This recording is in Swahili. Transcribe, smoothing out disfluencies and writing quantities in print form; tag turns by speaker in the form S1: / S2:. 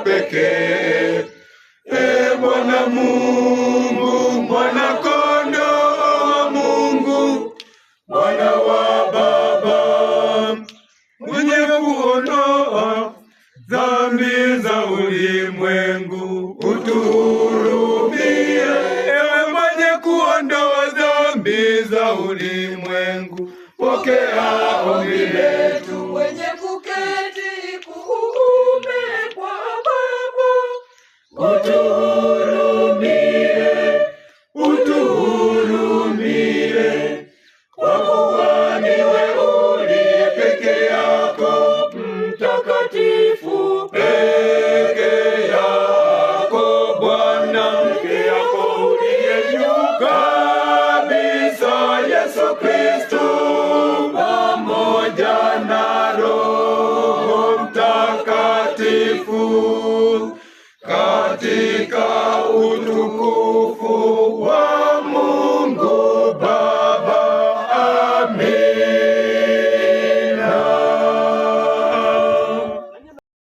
S1: pekee. Bwana Mungu, mwana kondoo wa Mungu, mwana wa Baba, mwenye kuondoa dhambi za ulimwengu, utuhurumie. Ewe mwenye kuondoa dhambi za ulimwengu, pokea ombi letu.
S2: Wenye kuketi kuume kwa Baba,
S1: utuhurumie, utuhurumie, kwa kuwa niwe uliye peke yako mtakatifu, peke yako Bwana, peke yako uliye juu kabisa, Yesu Kristo, pamoja na Roho Mtakatifu, katika utukufu wa Mungu Baba. Amen.